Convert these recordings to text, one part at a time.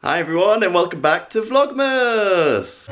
Hi everyone and welcome back to Vlogmas!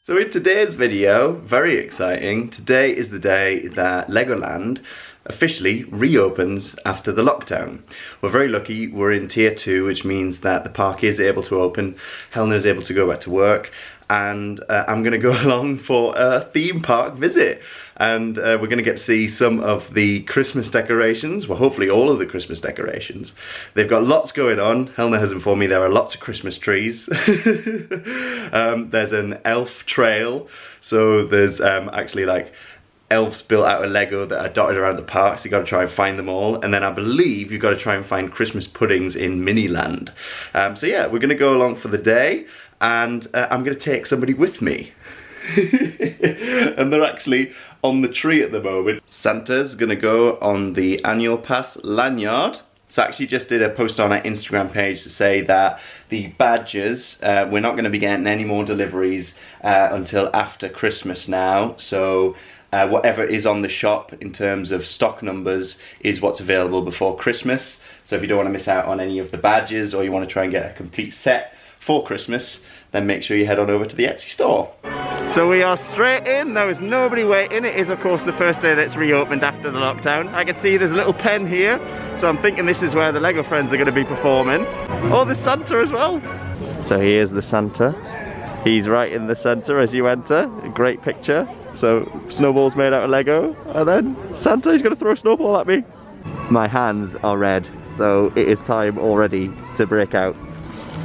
So in today's video, very exciting, today is the day that Legoland officially reopens after the lockdown. We're very lucky, we're in tier 2, which means that the park is able to open, Helena's able to go back to work, and I'm gonna go along for a theme park visit. And we're gonna get to see some of the Christmas decorations, well hopefully all of the Christmas decorations. They've got lots going on. Helena has informed me there are lots of Christmas trees. There's an elf trail, so there's actually like elves built out of Lego that are dotted around the park, so you got to try and find them all. And then I believe you've got to try and find Christmas puddings in Miniland. So yeah, we're gonna go along for the day, and I'm gonna take somebody with me. And they're actually on the tree at the moment. Santa's gonna go on the annual pass lanyard. So I actually just did a post on our Instagram page to say that the badges, we're not gonna be getting any more deliveries until after Christmas now. So whatever is on the shop in terms of stock numbers is what's available before Christmas. So if you don't want to miss out on any of the badges, or you want to try and get a complete set for Christmas, then make sure you head on over to the Etsy store. So we are straight in, there is nobody waiting. It is of course the first day that's reopened after the lockdown. I can see there's a little pen here, so I'm thinking this is where the Lego friends are going to be performing. Oh, there's Santa as well. So here's the Santa. He's right in the centre as you enter, a great picture. So snowballs made out of Lego, and then Santa is going to throw a snowball at me. My hands are red, so it is time already to break out.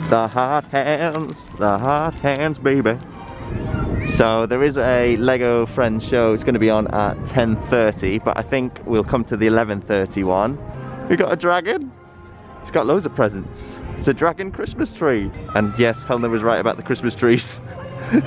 The hot hands, baby. So there is a Lego Friends show, it's going to be on at 10:30, but I think we'll come to the 11:30 one. We got a dragon. It's got loads of presents. It's a dragon Christmas tree. And yes, Helena was right about the Christmas trees.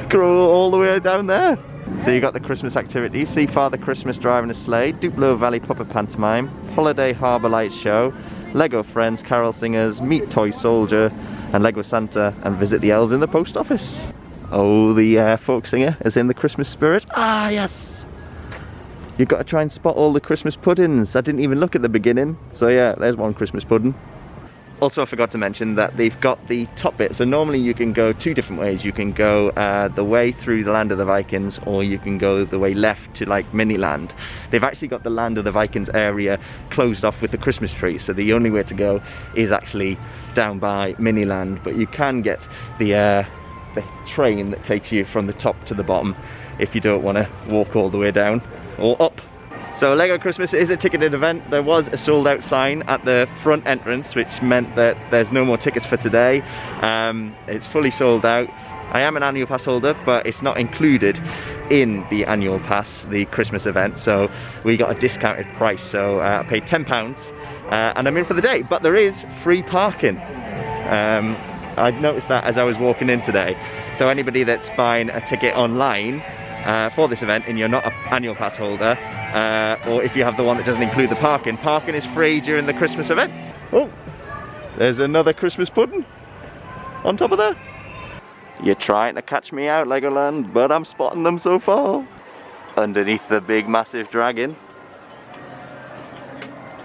Grow all the way down there. So you got the Christmas activities, see Father Christmas driving a sleigh, Duplo Valley Puppet Pantomime, Holiday Harbour Lights Show, Lego Friends, Carol Singers, Meet Toy Soldier, and Lego Santa, and visit the elves in the post office. Oh, the folk singer is in the Christmas spirit. Ah, yes! You've got to try and spot all the Christmas puddings. I didn't even look at the beginning. So yeah, there's one Christmas pudding. Also, I forgot to mention that they've got the top bit. So normally you can go two different ways. You can go the way through the Land of the Vikings, or you can go the way left to like Miniland. They've actually got the Land of the Vikings area closed off with the Christmas tree. So the only way to go is actually down by Miniland. But you can get the train that takes you from the top to the bottom if you don't want to walk all the way down or up. So Lego Christmas is a ticketed event. There was a sold out sign at the front entrance, which meant that there's no more tickets for today. It's fully sold out. I am an annual pass holder, but it's not included in the annual pass, the Christmas event, so we got a discounted price. So I paid £10 and I'm in for the day, but there is free parking. I noticed that as I was walking in today. So anybody that's buying a ticket online for this event and you're not an annual pass holder, or if you have the one that doesn't include the parking, parking is free during the Christmas event. Oh, there's another Christmas pudding on top of there. You're trying to catch me out, Legoland, but I'm spotting them so far. Underneath the big massive dragon,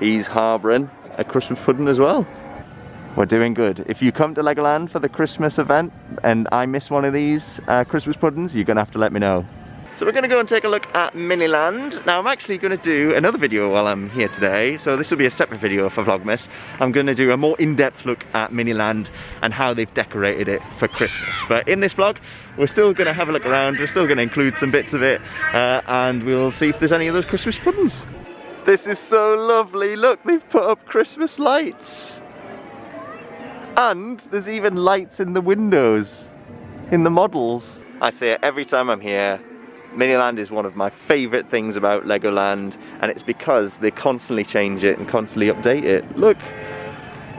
he's harbouring a Christmas pudding as well. We're doing good. If you come to Legoland for the Christmas event and I miss one of these Christmas puddings, you're gonna have to let me know. So we're gonna go and take a look at Miniland. Now I'm actually gonna do another video while I'm here today, so this will be a separate video for Vlogmas. I'm gonna do a more in-depth look at Miniland and how they've decorated it for Christmas. But in this vlog, we're still gonna have a look around, we're still gonna include some bits of it, and we'll see if there's any of those Christmas puddings. This is so lovely, look, they've put up Christmas lights. And there's even lights in the windows, in the models. I say it every time I'm here, Miniland is one of my favourite things about Legoland, and it's because they constantly change it and constantly update it. Look,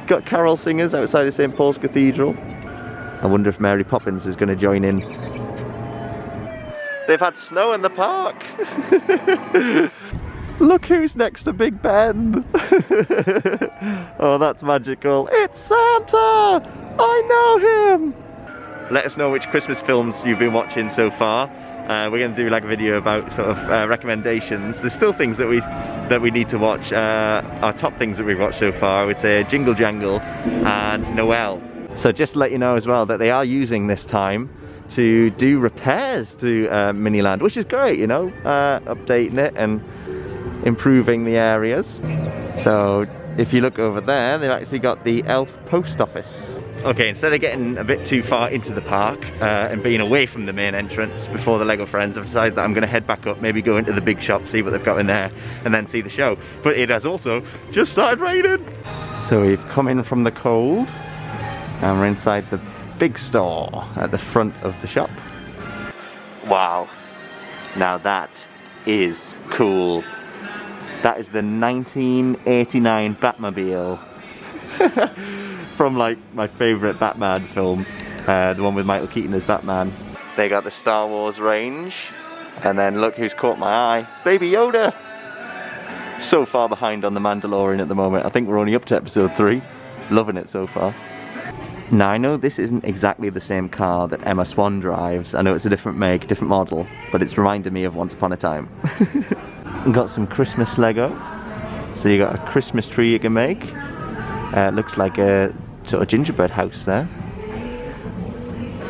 got carol singers outside of St. Paul's Cathedral. I wonder if Mary Poppins is going to join in. They've had snow in the park. Look who's next to Big Ben. Oh, that's magical. It's Santa! I know him! Let us know which Christmas films you've been watching so far. We're going to do like a video about sort of recommendations. There's still things that we need to watch. Our top things that we've watched so far, I would say Jingle Jangle and Noel. So just to let you know as well that they are using this time to do repairs to Miniland, which is great, you know, updating it and improving the areas. So if you look over there, they've actually got the elf post office. Okay, instead of getting a bit too far into the park and being away from the main entrance before the Lego Friends, I've decided that I'm going to head back up, maybe go into the big shop, see what they've got in there, and then see the show. But it has also just started raining. So we've come in from the cold and we're inside the big store at the front of the shop. Wow, now that is cool. That is the 1989 Batmobile from like my favourite Batman film, the one with Michael Keaton as Batman. They got the Star Wars range, and then look who's caught my eye, it's Baby Yoda. So far behind on the Mandalorian at the moment. I think we're only up to episode 3. Loving it so far. Now I know this isn't exactly the same car that Emma Swan drives. I know it's a different make, different model, but it's reminded me of Once Upon a Time. Got some Christmas Lego. So you got a Christmas tree you can make. It looks like a sort of gingerbread house there.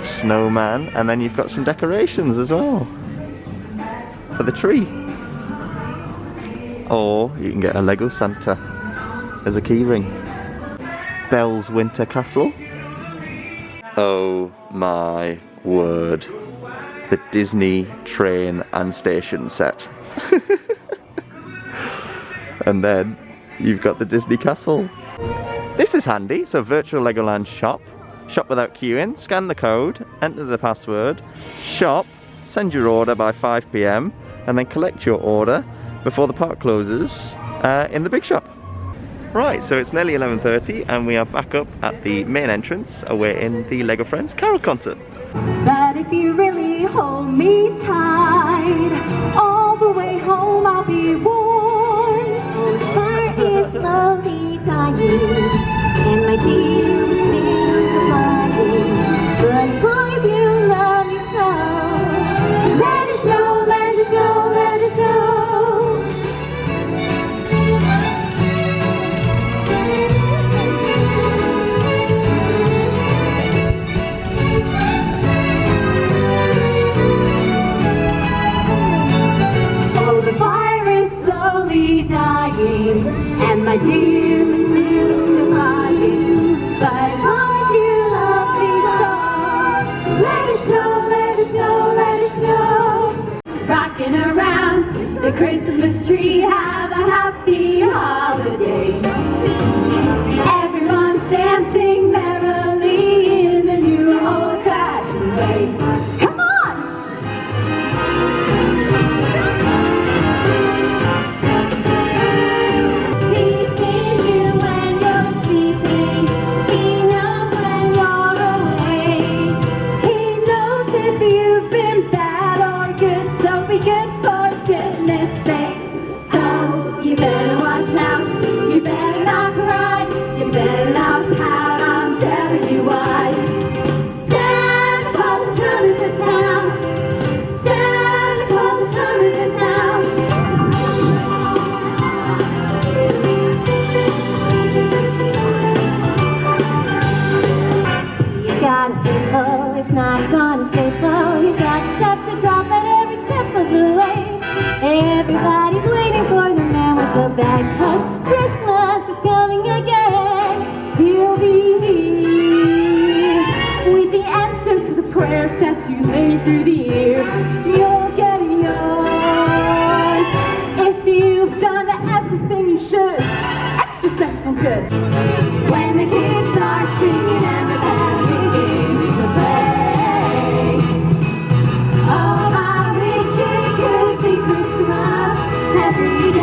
Snowman, and then you've got some decorations as well for the tree. Or you can get a Lego Santa as a keyring. Belle's Winter Castle. Oh my word. The Disney train and station set. And then you've got the Disney Castle. This is handy. So virtual Legoland shop. Shop without queuing. Scan the code. Enter the password. Shop. Send your order by 5 PM. And then collect your order before the park closes in the big shop. Right, so it's nearly 11:30 and we are back up at the main entrance awaiting the Lego Friends Carol concert. But if you really hold me tight, all the way home I'll be warm. The fire is slowly dying, and my dear is still lying. But as long as you love me so, let it snow, let it snow, let it snow. And my dear is still crying. But as long as you love me so, let it snow, let it snow, let it snow. Rocking around the Christmas tree, have a happy holiday. Everyone's dancing merrily in the new old-fashioned way. Come on! Everybody's waiting for the man with the bag, 'cause Christmas is coming again. He'll be here with the answer to the prayers that you made through the year. You'll get yours if you've done everything you should. Extra special good. When the kids start singing and the band begins to play. Oh, I wish it could be Christmas every day.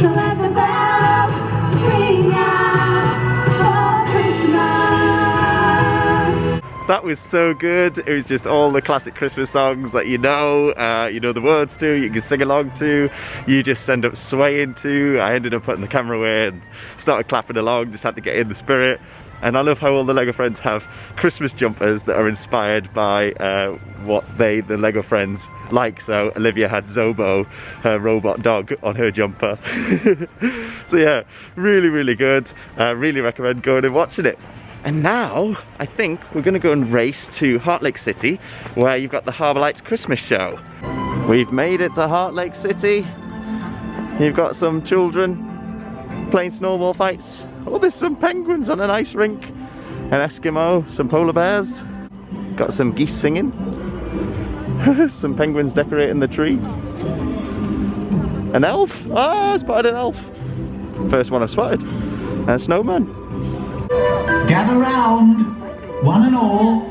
So let the bells ring out for Christmas. That was so good. It was just all the classic Christmas songs that you know the words to, you can sing along to, you just end up swaying to. I ended up putting the camera away and started clapping along, just had to get in the spirit. And I love how all the LEGO friends have Christmas jumpers that are inspired by what the LEGO friends like. So Olivia had Zobo, her robot dog, on her jumper. So yeah, really, really good. Really recommend going and watching it. And now, I think we're going to go and race to Heart Lake City, where you've got the Harbour Lights Christmas show. We've made it to Heart Lake City. You've got some children playing snowball fights. Oh, there's some penguins on an ice rink. An Eskimo, some polar bears. Got some geese singing. Some penguins decorating the tree. An elf. Oh, I spotted an elf. First one I've spotted. And a snowman. Gather round, one and all,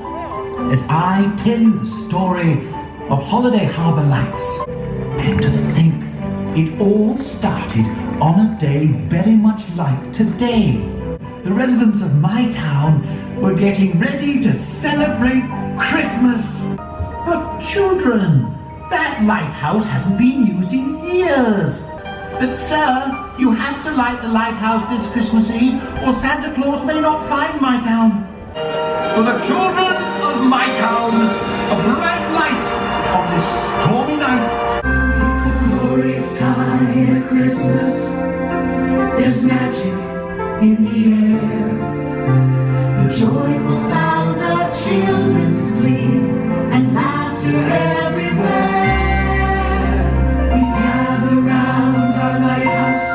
as I tell you the story of Holiday Harbour lights. And to think, it all started on a day very much like today. The residents of my town were getting ready to celebrate Christmas. But children, that lighthouse hasn't been used in years. But sir, you have to light the lighthouse this Christmas Eve, or Santa Claus may not find my town. For the children of my town, a bright light on this stormy night. It's a glorious time at Christmas. There's magic in the air. The joyful sounds of children's glee and laughter everywhere. We gather round our lighthouse.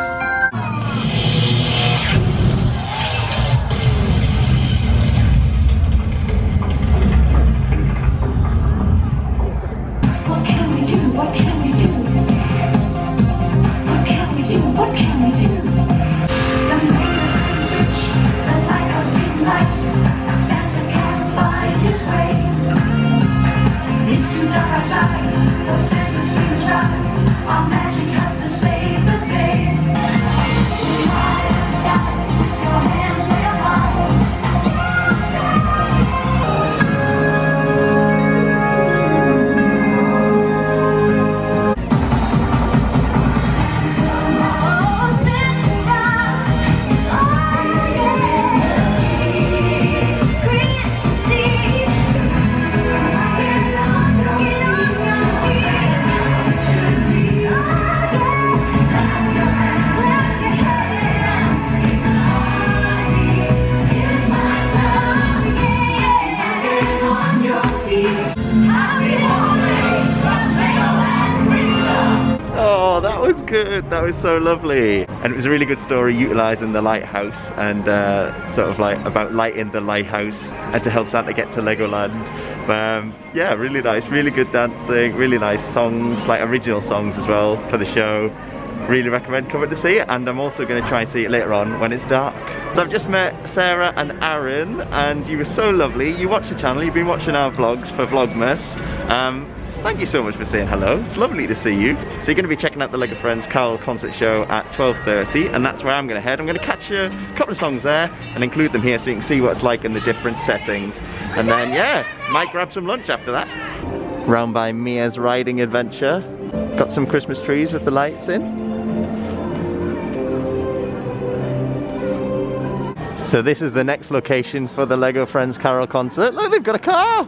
What can we do? What can we do? What can we do? What can we do? The maker search, the lighthouse being light. Santa can't find his way. It's too dark outside for Santa's wings ride. Our magic has to save the day. High in the sky, your hands way up high. Oh, that was good. That was so lovely. And it was a really good story utilising the lighthouse and sort of like about lighting the lighthouse and to help Santa get to Legoland. Yeah, really nice, really good dancing, really nice songs, like original songs as well for the show. Really recommend coming to see it, and I'm also going to try and see it later on when it's dark. So I've just met Sarah and Aaron, and you were so lovely. You watch the channel, you've been watching our vlogs for Vlogmas. Thank you so much for saying hello. It's lovely to see you. So you're going to be checking out the LEGO Friends Carol concert show at 12:30, and that's where I'm going to head. I'm going to catch a couple of songs there and include them here so you can see what it's like in the different settings. And then, yeah, might grab some lunch after that. Round by Mia's riding adventure. Got some Christmas trees with the lights in. So this is the next location for the LEGO Friends Carol concert. Look, they've got a car!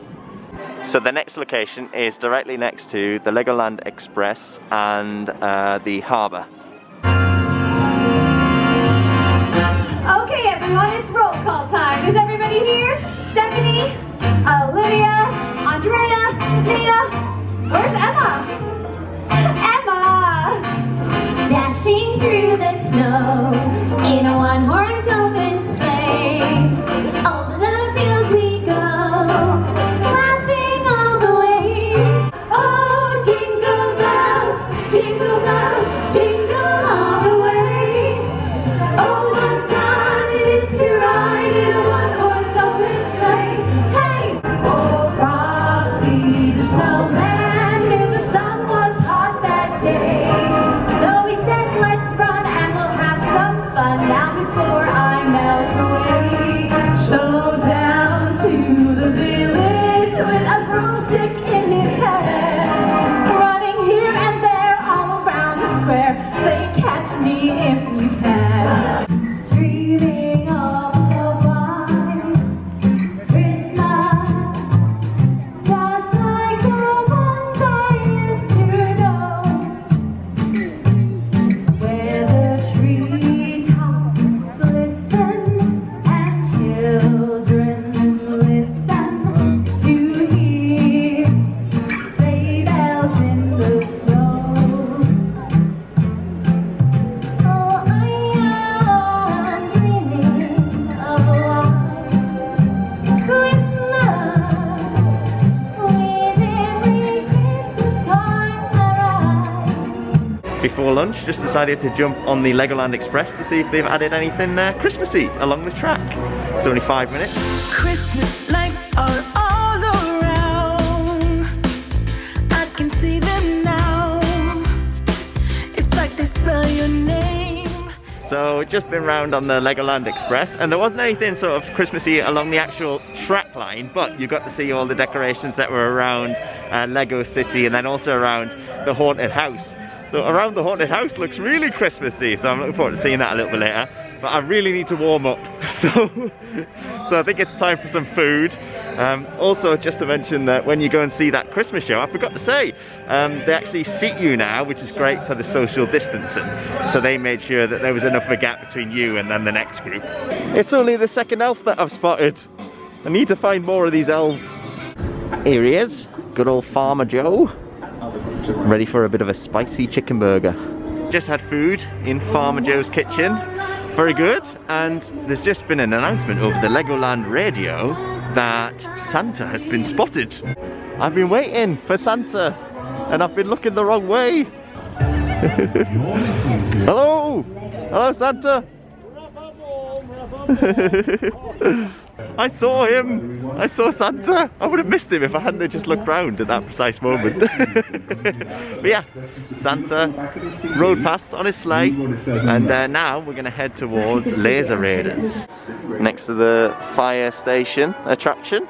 So the next location is directly next to the Legoland Express and the harbour. Okay everyone, it's roll call time. Is everybody here? Stephanie, Olivia, Andrea, Mia, where's Emma? Emma! Dashing through the snow in a one-horse open sleigh. Over the fields we go, laughing all the way. Oh, jingle bells, jingle all the way. Oh, what fun it is to ride in a one-horse open sleigh. Hey! Oh, Frosty the Snowman. before lunch, just decided to jump on the Legoland Express to see if they've added anything Christmassy along the track. It's only 5 minutes. Christmas lights are all around. I can see them now. It's like they spell your name. So just been round on the Legoland Express, and there wasn't anything sort of Christmassy along the actual track line, but you got to see all the decorations that were around Lego City, and then also around the haunted house. So around the haunted house looks really Christmassy, so I'm looking forward to seeing that a little bit later. But I really need to warm up, so I think it's time for some food. Also, just to mention that when you go and see that Christmas show, I forgot to say, they actually seat you now, which is great for the social distancing. So they made sure that there was enough of a gap between you and then the next group. It's only the second elf that I've spotted. I need to find more of these elves. Here he is, good old Farmer Joe. Ready for a bit of a spicy chicken burger. Just had food in Farmer Joe's kitchen. Very good. And there's just been an announcement over the Legoland radio that Santa has been spotted. I've been waiting for Santa and I've been looking the wrong way. Hello! Hello, Santa! I saw him! I saw Santa! I would have missed him if I hadn't just looked round at that precise moment. But yeah, Santa rode past on his sleigh, and now we're going to head towards Laser Raiders. Next to the fire station attraction,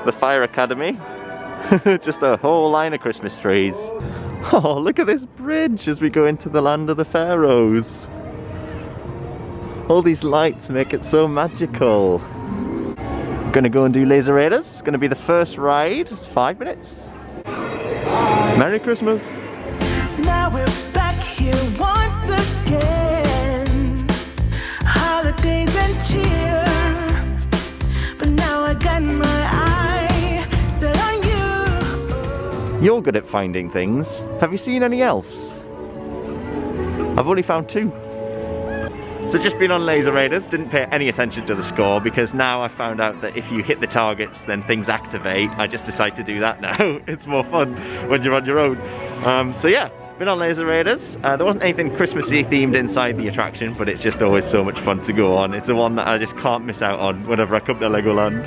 the Fire Academy. Just a whole line of Christmas trees. Oh, look at this bridge as we go into the land of the pharaohs. All these lights make it so magical. Gonna go and do Laser Raiders. It's gonna be the first ride. 5 minutes. Merry Christmas. Now we're back here once again. Holidays and cheer. But now I got my eye set on you. You're good at finding things. Have you seen any elves? I've only found 2. So just been on Laser Raiders, didn't pay any attention to the score because now I found out that if you hit the targets then things activate. I just decided to do that now. It's more fun when you're on your own. So yeah, been on Laser Raiders. There wasn't anything Christmassy themed inside the attraction, but it's just always so much fun to go on. It's the one that I just can't miss out on whenever I come to Legoland.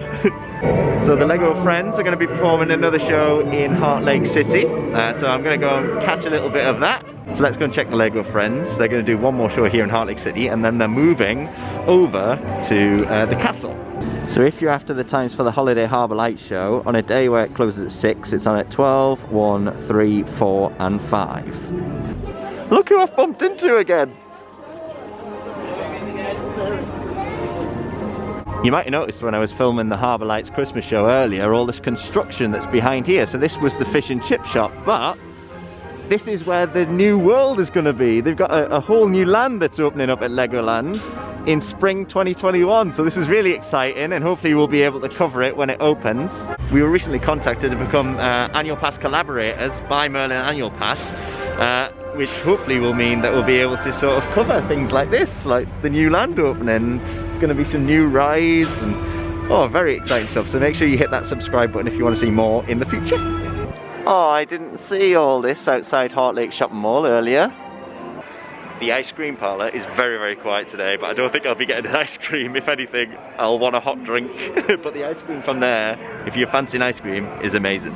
So the Lego Friends are going to be performing another show in Heart Lake City. So I'm going to go and catch a little bit of that. So let's go and check the Lego Friends. They're going to do one more show here in Heart Lake City, and then they're moving over to the castle. So if you're after the times for the Holiday Harbour Lights show, on a day where it closes at 6, it's on at 12, 1, 3, 4 and 5. Look who I've bumped into again! You might have noticed when I was filming the Harbour Lights Christmas show earlier, all this construction that's behind here. So this was the fish and chip shop, but this is where the new world is going to be. They've got a whole new land that's opening up at Legoland in spring 2021. So this is really exciting, and hopefully we'll be able to cover it when it opens. We were recently contacted to become Annual Pass collaborators by Merlin Annual Pass, which hopefully will mean that we'll be able to sort of cover things like this, like the new land opening. There's going to be some new rides and very exciting stuff. So make sure you hit that subscribe button if you want to see more in the future. Oh, I didn't see all this outside Heart Lake Shopping Mall earlier. The ice cream parlour is very, very quiet today, but I don't think I'll be getting an ice cream. If anything, I'll want a hot drink. But the ice cream from there, if you're fancying ice cream, is amazing.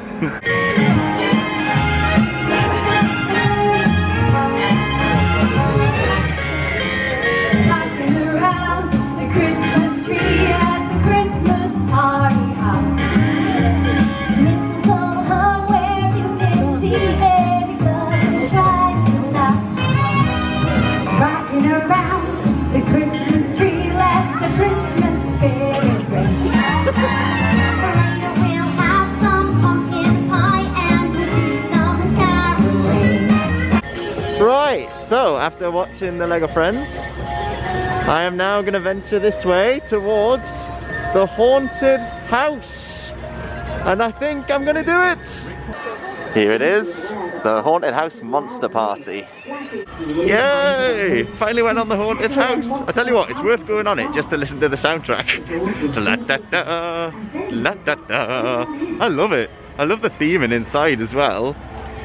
So, after watching the Lego Friends, I am now going to venture this way towards the haunted house. And I think I'm going to do it. Here it is, the haunted house monster party. Yay! Finally went on the haunted house. I tell you what, it's worth going on it just to listen to the soundtrack. La da da, la da da. I love it. I love the theming inside as well.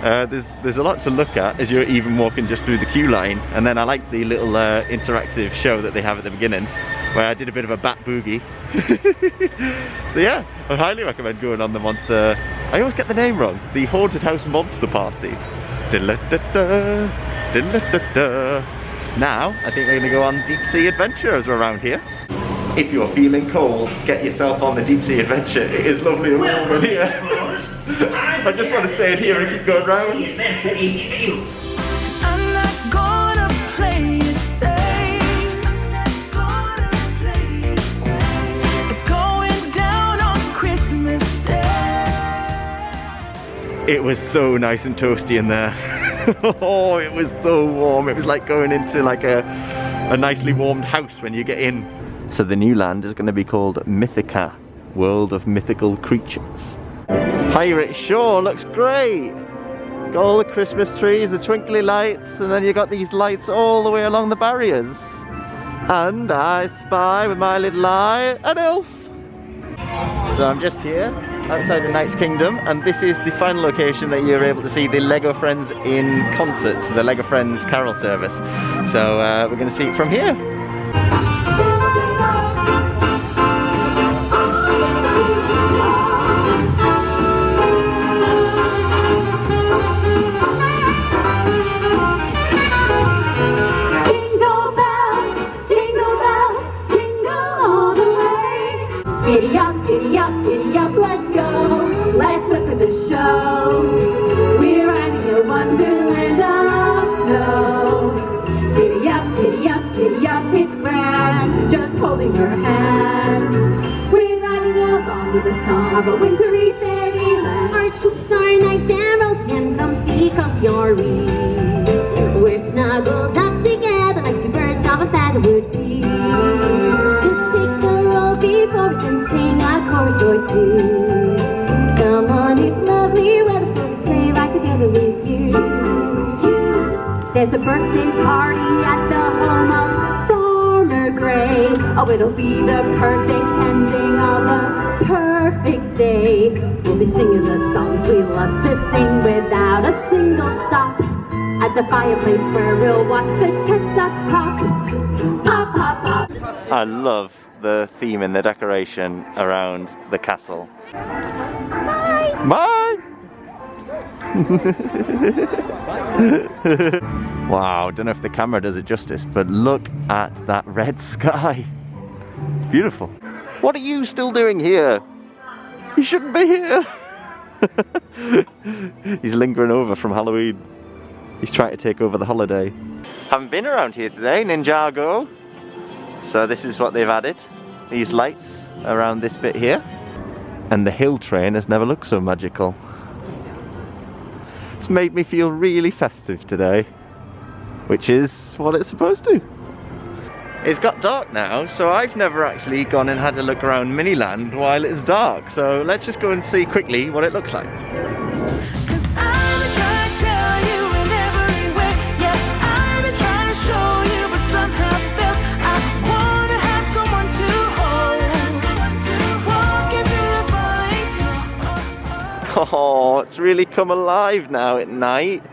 There's a lot to look at as you're even walking just through the queue line, and then I like the little interactive show that they have at the beginning, where I did a bit of a bat boogie. So yeah, I highly recommend going on the monster. I always get the name wrong. The Haunted House Monster Party. Now I think we're going to go on deep sea adventure as we're around here. If you're feeling cold, get yourself on the deep sea adventure. It is lovely and warm in here. I just want to stay in here and keep going round. I'm not gonna play it safe. It's going down on Christmas Day. It was so nice and toasty in there. Oh, it was so warm. It was like going into like a nicely warmed house when you get in. So the new land is going to be called Mythica, World of Mythical Creatures. Pirate Shore looks great. Got all the Christmas trees, the twinkly lights, and then you got these lights all the way along the barriers. And I spy with my little eye an elf. So I'm just here outside the Knight's Kingdom, and this is the final location that you're able to see the LEGO Friends in concert, so the LEGO Friends carol service. So we're going to see it from here. Giddy up, let's go. Let's look at the show. We're riding a wonderland of snow. Giddy up, it's grand. Just holding her hand. We're riding along with the song of a wintry fairyland. Our cheeks are nice and rosy and comfy, cause you're we. We're snuggled up together like two birds of a feather would be. Before us and sing a chorus or two. Come on, it's lovely weather for a sleigh ride together with you. There's a birthday party at the home of Farmer Gray. Oh, it'll be the perfect ending of a perfect day. We'll be singing the songs we love to sing without a single stop. At the fireplace where we'll watch the chestnuts pop. Pop, pop, pop. I love the theme and the decoration around the castle. Bye! Bye! Wow, don't know if the camera does it justice, but look at that red sky. Beautiful. What are you still doing here? You shouldn't be here. He's lingering over from Halloween. He's trying to take over the holiday. Haven't been around here today, Ninjago. So this is what they've added, these lights around this bit here. And the hill train has never looked so magical. It's made me feel really festive today, which is what it's supposed to. It's got dark now, so I've never actually gone and had a look around Miniland while it's dark. So let's just go and see quickly what it looks like. Oh, it's really come alive now at night.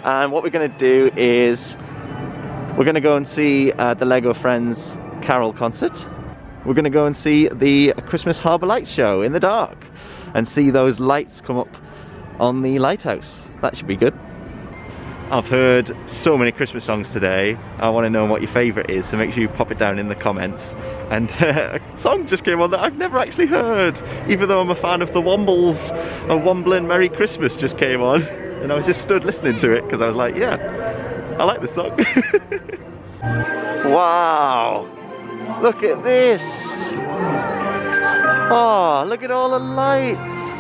And what we're going to do is we're going to go and see the LEGO Friends Carol concert. We're going to go and see the Christmas Harbour Light show in the dark and see those lights come up on the lighthouse. That should be good. I've heard so many Christmas songs today. I want to know what your favourite is, so make sure you pop it down in the comments. And a song just came on that I've never actually heard, even though I'm a fan of the Wombles. A Wombling Merry Christmas just came on, and I was just stood listening to it because I was like, yeah, I like this song. Wow, look at this. Oh, look at all the lights.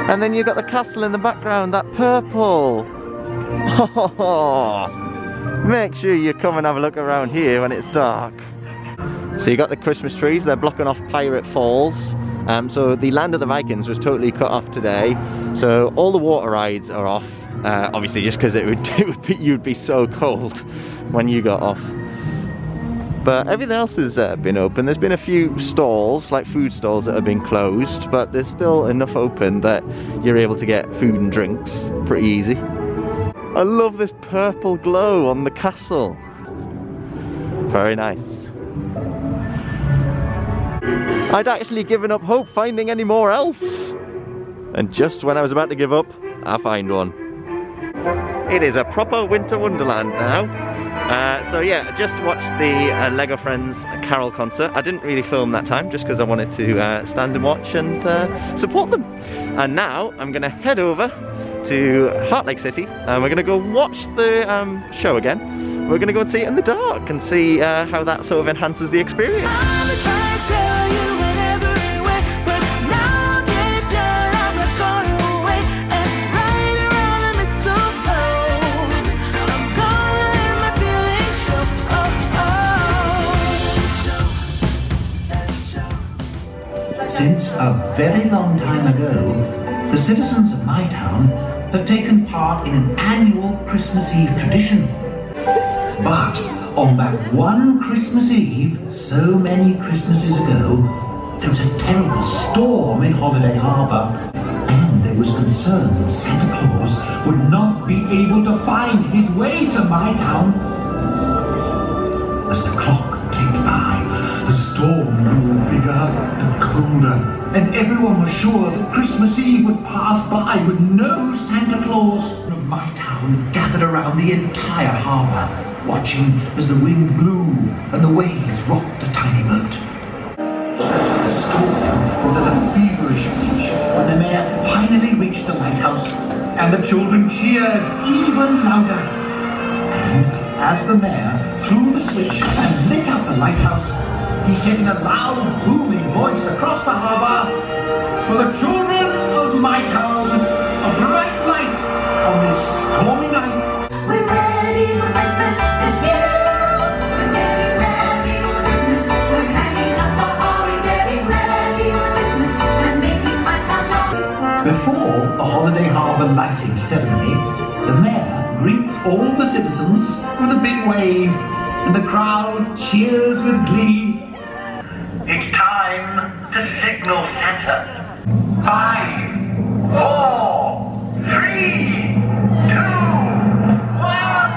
And then you've got the castle in the background, that purple. Oh, make sure you come and have a look around here when it's dark. So you got the Christmas trees, they're blocking off Pirate Falls. So the Land of the Vikings was totally cut off today. So all the water rides are off. Obviously just because you'd be so cold when you got off. But everything else has been open. There's been a few stalls, like food stalls, that have been closed, but there's still enough open that you're able to get food and drinks pretty easy. I love this purple glow on the castle. Very nice. I'd actually given up hope finding any more elves. And just when I was about to give up, I find one. It is a proper winter wonderland now. So yeah, I just watched the Lego Friends Carol concert. I didn't really film that time just because I wanted to stand and watch and support them. And now I'm going to head over to Heart Lake City and we're going to go watch the show again. We're going to go and see it in the dark and see how that sort of enhances the experience. Since a very long time ago, the citizens of my town have taken part in an annual Christmas Eve tradition. But on that one Christmas Eve, so many Christmases ago, there was a terrible storm in Holiday Harbour, and there was concern that Santa Claus would not be able to find his way to my town. As the clock ticked by, the storm grew bigger and colder, and everyone was sure that Christmas Eve would pass by with no Santa Claus. My town gathered around the entire harbour, watching as the wind blew and the waves rocked the tiny boat. The storm was at a feverish pitch when the mayor finally reached the lighthouse, and the children cheered even louder. And as the mayor threw the switch and lit up the lighthouse, he said in a loud, booming voice across the harbour, "For the children of my town, a bright light on this stormy night." We're ready for Christmas this year. We're getting ready for Christmas. We're hanging up our holly, getting ready for Christmas and making my town jolly. Before the Holiday Harbour lighting ceremony, the mayor greets all the citizens with a big wave, and the crowd cheers with glee. It's time to signal Santa. 5, 4, 3, 2, 1.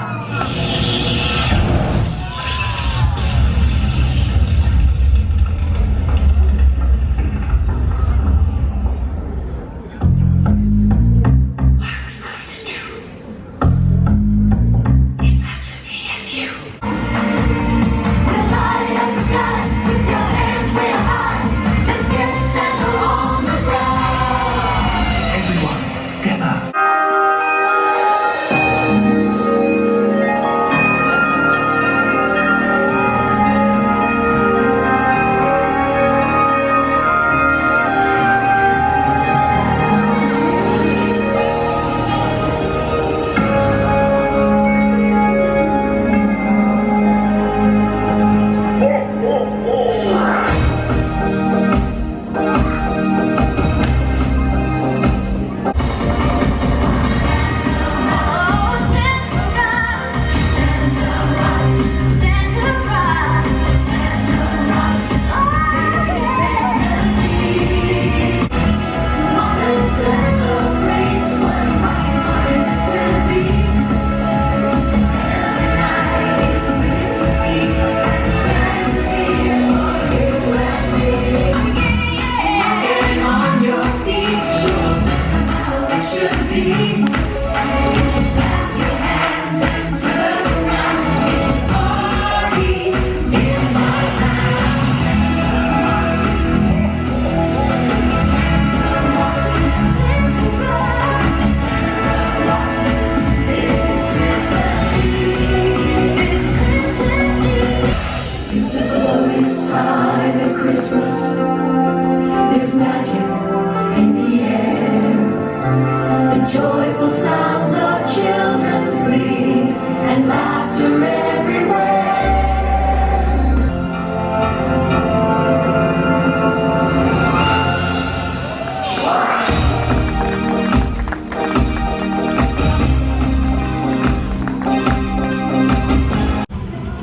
Joyful sounds of children's glee and laughter everywhere.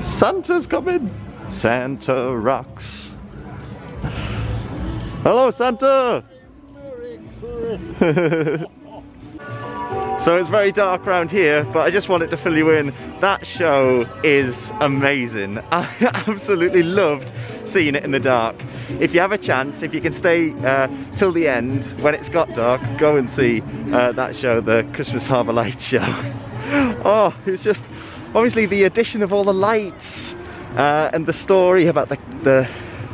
Santa's coming! Santa rocks. Hello, Santa! So it's very dark around here, but I just wanted to fill you in. That show is amazing. I absolutely loved seeing it in the dark. If you have a chance, if you can stay till the end when it's got dark, go and see that show, the Christmas Harbour Lights show. Oh, it's just obviously the addition of all the lights and the story about the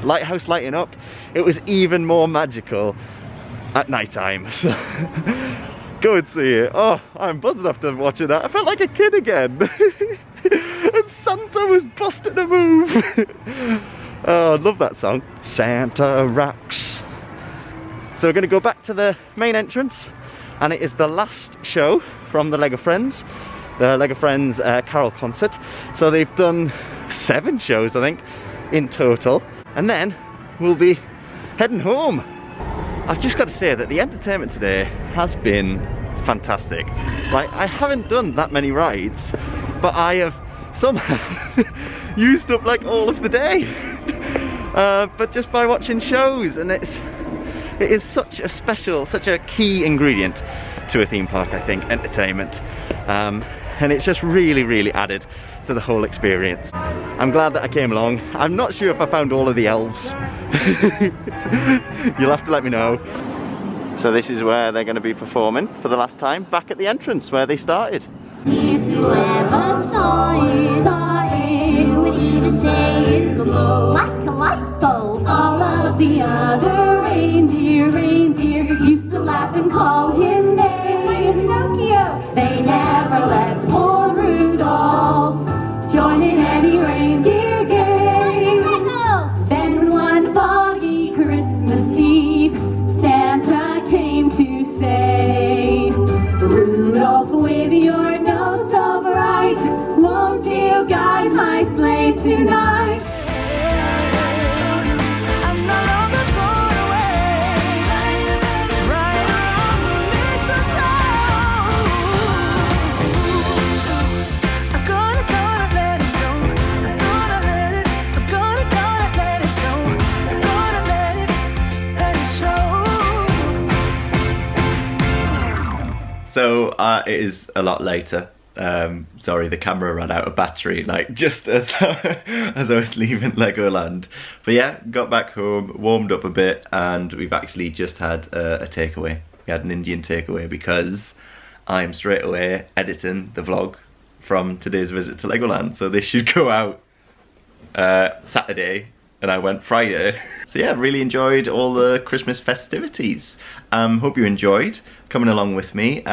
lighthouse lighting up. It was even more magical at night time. So go and see it. Oh, I'm buzzing after watching that. I felt like a kid again. And Santa was busting a move. Oh, I love that song. Santa rocks. So we're going to go back to the main entrance, and it is the last show from the LEGO Friends. The LEGO Friends Carol concert. So they've done 7 shows, I think, in total. And then we'll be heading home. I've just got to say that the entertainment today has been fantastic. Like, I haven't done that many rides, but I have somehow used up like all of the day. But just by watching shows, and it is such a special, such a key ingredient to a theme park, I think, entertainment. And it's just really, really added to the whole experience. I'm glad that I came along. I'm not sure if I found all of the elves. You'll have to let me know. So this is where they're going to be performing for the last time, back at the entrance where they started. If you ever saw it, you would even say it glow like a light bulb. All of the other reindeer used to laugh and call him names. So cute. They never let poor Rudolph join in any reindeer game. Then one foggy Christmas Eve, Santa came to say, Rudolph, with your nose so bright, won't you guide my sleigh tonight? I'm no longer going away. Right around the mistletoe. I'm gonna let it show. I'm gonna let it. I'm gonna let it show. I'm gonna let it show. So it is a lot later. Sorry, the camera ran out of battery, like just as as I was leaving Legoland. But yeah, got back home, warmed up a bit, and we've actually just had a takeaway. We had an Indian takeaway because I'm straight away editing the vlog from today's visit to Legoland. So this should go out Saturday, and I went Friday. So yeah, really enjoyed all the Christmas festivities. Hope you enjoyed coming along with me.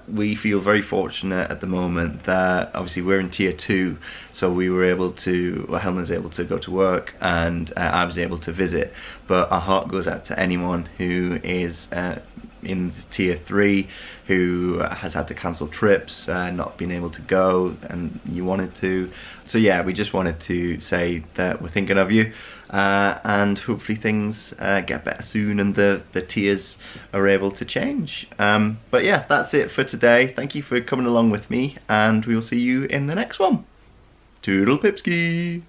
We feel very fortunate at the moment that obviously we're in tier 2, so we were able to, well, Helen was able to go to work, and I was able to visit. But our heart goes out to anyone who is in tier 3 who has had to cancel trips, not been able to go, and you wanted to. So yeah, we just wanted to say that we're thinking of you, and hopefully things get better soon and the tiers are able to change. But yeah, that's it for today. Thank you for coming along with me, and we will see you in the next one. Toodle pipski!